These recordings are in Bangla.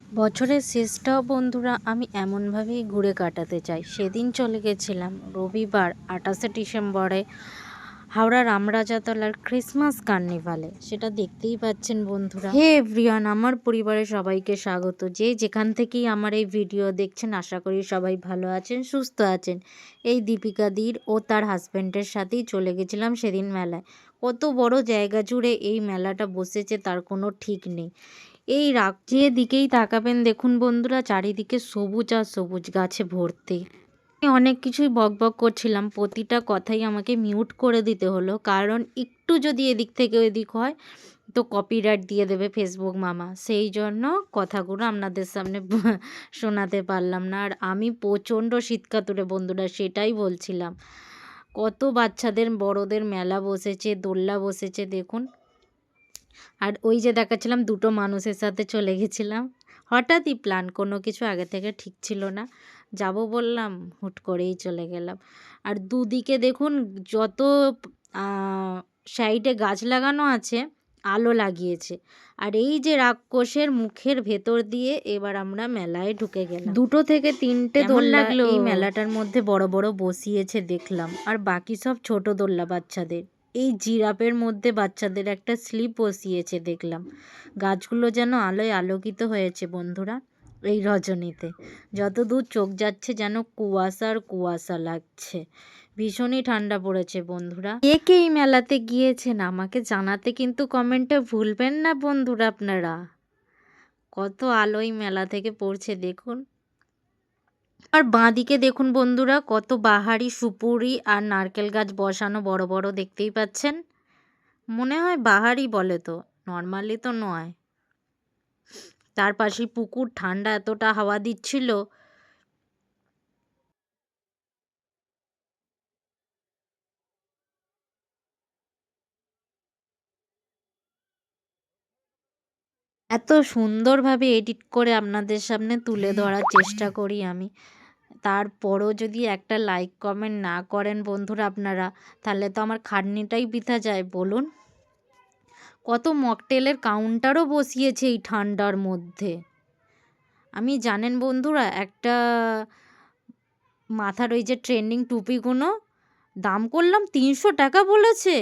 বছরের শেষটাও বন্ধুরা আমি এমনভাবেই ঘুরে কাটাতে চাই। সেদিন চলে গেছিলাম রবিবার 28শে ডিসেম্বরে হাওড়া রামরাজাতলার ক্রিসমাস কার্নিভালে। সেটা দেখতেই পাচ্ছেন বন্ধুরা। হে এভরিওয়ান, আমার পরিবারের সবাইকে স্বাগত। যে যেখান থেকেই আমার এই ভিডিও দেখছেন, আশা করি সবাই ভালো আছেন, সুস্থ আছেন। এই দীপিকা দির ও তার হাজব্যান্ডের সাথেই চলে গেছিলাম সেদিন মেলায়। কত বড় জায়গা জুড়ে এই মেলাটা বসেছে তার কোনো ঠিক নেই। এই যে দিকেই তাকাবেন দেখুন বন্ধুরা, চারিদিকে সবুজ আর সবুজ গাছে ভর্তি। আমি অনেক কিছুই বকবক করছিলাম, প্রতিটা কথাই আমাকে মিউট করে দিতে হলো, কারণ একটু যদি এদিক থেকে ওদিক হয় তো কপিরাইট দিয়ে দেবে ফেসবুক মামা। সেই জন্য কথাগুলো আপনাদের সামনে শোনাতে পারলাম না। আর আমি প্রচণ্ড শীতকাতুরে বন্ধুরা, সেটাই বলছিলাম। কত বাচ্চাদের বড়দের মেলা বসেছে, দোলনা বসেছে দেখুন। আর ওই যে দেখাচ্ছিলাম দুটো মানুষের সাথে চলে গেছিলাম, হঠাৎই প্ল্যান, কোনো কিছু আগে থেকে ঠিক ছিল না, যাব বললাম, হুট করেই চলে গেলাম। আর দুদিকে দেখুন যত সাইডে গাছ লাগানো আছে, আলো লাগিয়েছে। আর এই যে রাক্ষসের মুখের ভেতর দিয়ে এবার আমরা মেলায় ঢুকে গেলাম। 2 থেকে 3টে দোলনা এই মেলাটার মধ্যে বড় বড় বসিয়েছে দেখলাম, আর বাকি সব ছোট দোলনা বাচ্চাদের। এই জিরাফের মধ্যে বাচ্চাদের একটা স্লিপ বসিয়েছে দেখলাম। গাছগুলো যেন আলোয় আলোকিত হয়েছে বন্ধুরা এই রজনীতে। যত দূর চোখ যাচ্ছে যেন কুয়াশার কুয়াশা লাগছে। ভীষণই ঠান্ডা পড়েছে বন্ধুরা। কে কে এই মেলাতে গিয়েছেন আমাকে জানাতে কিন্তু কমেন্টে ভুলবেন না বন্ধুরা আপনারা। কত আলোই মেলা থেকে পড়ছে দেখুন। আর বাঁদিকে দেখুন বন্ধুরা, কত বাহারি সুপুরি আর নারকেল গাছ বসানো বড় বড়, দেখতেই পাচ্ছেন। মনে হয় বাহারি বলে, তো নর্মালি তো নয়। তার পাশে পুকুর, ঠান্ডা এতটা হাওয়া দিচ্ছিল। এত সুন্দরভাবে এডিট করে আপনাদের সামনে তুলে ধরার চেষ্টা করি আমি। তারপরও যদি একটা লাইক কমেন্ট না করেন বন্ধুরা আপনারা, তাহলে তো আমার খাটনিটাই বৃথা যায় বলুন। কত মকটেলের কাউন্টারও বসিয়েছে এই ঠান্ডার মধ্যে। আমি জানেন বন্ধুরা, একটা মাথার ওই যে ট্রেন্ডিং টুপিগুলো দাম করলাম 300 টাকা বলেছে।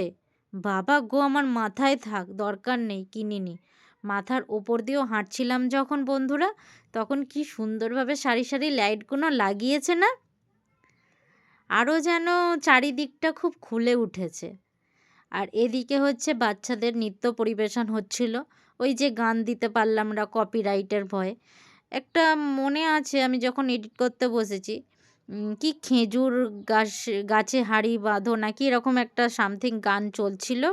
বাবা গো, আমার মাথায় থাক, দরকার নেই, কিনিনি। মাথার ওপর দিয়েও হাঁটছিলাম যখন বন্ধুরা, তখন কি সুন্দরভাবে সারি সারি লাইটগুলো লাগিয়েছে না, আরও যেন চারিদিকটা খুব খুলে উঠেছে। আর এদিকে হচ্ছে বাচ্চাদের নৃত্য পরিবেশন হচ্ছিল। ওই যে গান দিতে পারলাম না কপিরাইটের ভয়ে। একটা মনে আছে আমি যখন এডিট করতে বসেছি, কি খেজুর গাছে হাঁড়ি বাঁধো নাকি এরকম একটা সামথিং গান চলছিল।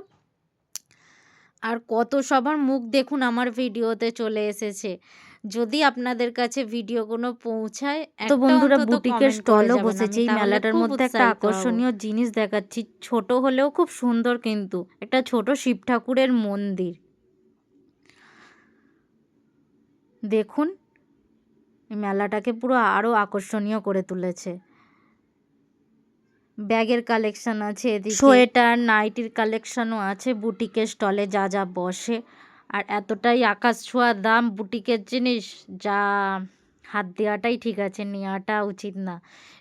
আর কত সবার মুখ দেখুন আমার ভিডিওতে চলে এসেছে। যদি আপনাদের কাছে ভিডিওগুলো পৌঁছায়, তো বন্ধুরা বুটিকের স্টলও বসেছে এই মেলাটার মধ্যে। একটা আকর্ষণীয় জিনিস দেখাচ্ছি, ছোট হলেও খুব সুন্দর, কিন্তু একটা ছোট শিব ঠাকুরের মন্দির দেখুন। মেলাটাকে পুরো আরও আকর্ষণীয় করে তুলেছে। ব্যাগের কালেকশন আছে এদিকে, সোয়েটার নাইটির কালেকশনও আছে বুটিকের স্টলে যা যা বসে। আর এতটাই আকাশ ছোঁয়া দাম বুটিকের জিনিস, যা হাত দেওয়াটাই ঠিক আছে, নেওয়াটা উচিত না।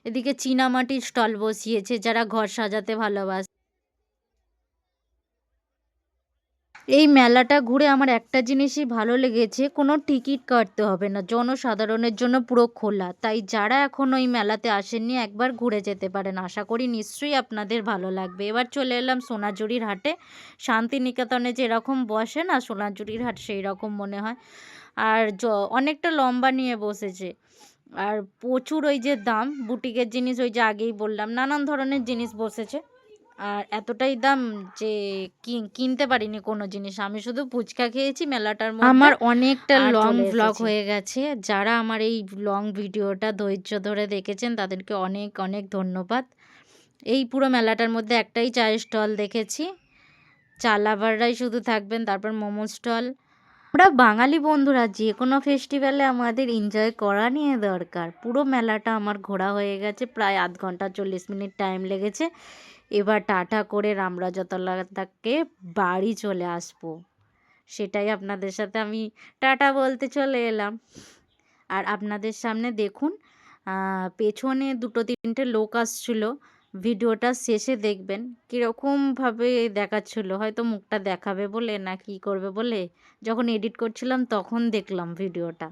এদিকে চীনামাটির স্টল বসিয়েছে যারা ঘর সাজাতে ভালোবাসে। এই মেলাটা ঘুরে আমার একটা জিনিসই ভালো লেগেছে, কোনো টিকিট কাটতে হবে না, জনসাধারণের জন্য পুরো খোলা। তাই যারা এখনও এই মেলাতে আসেননি একবার ঘুরে যেতে পারেন, আশা করি নিশ্চয়ই আপনাদের ভালো লাগবে। এবার চলে এলাম সোনাঝুরির হাটে। শান্তিনিকেতনে যেরকম বসে না সোনাঝুরির হাট, সেই রকম মনে হয়। আর অনেকটা লম্বা নিয়ে বসেছে। আর প্রচুর ওই যে দাম, বুটিকের জিনিস ওই যে আগেই বললাম, নানান ধরনের জিনিস বসেছে। আর এতটাই দাম যে কিনতে পারিনি কোনো জিনিস। আমি শুধু ফুচকা খেয়েছি মেলাটার মধ্যে। আমার অনেকটা লং ভ্লগ হয়ে গেছে। যারা আমার এই লং ভিডিওটা ধৈর্য ধরে দেখেছেন তাদেরকে অনেক অনেক ধন্যবাদ। এই পুরো মেলাটার মধ্যে একটাই চায়ের স্টল দেখেছি, চা লাভাররাই শুধু থাকবেন। তারপর মোমো স্টল। আমরা বাঙালি বন্ধুরা যে কোনো ফেস্টিভ্যালে আমাদের এনজয় করা নিয়ে দরকার। পুরো মেলাটা আমার ঘোরা হয়ে গেছে, প্রায় আধ ঘন্টা 40 মিনিট টাইম লেগেছে। এবার টাটা করে রামরাজাতলা থেকে বাড়ি চলে আসবো, সেটাই আপনাদের সাথে আমি টাটা বলতে চলে এলাম। আর আপনাদের সামনে দেখুন পেছনে 2-3টে লোক আসছিল, ভিডিওটা শেষে দেখবেন কীরকমভাবে দেখাচ্ছিল, হয়তো মুখটা দেখাবে বলে না কী করবে বলে, যখন এডিট করছিলাম তখন দেখলাম ভিডিওটা।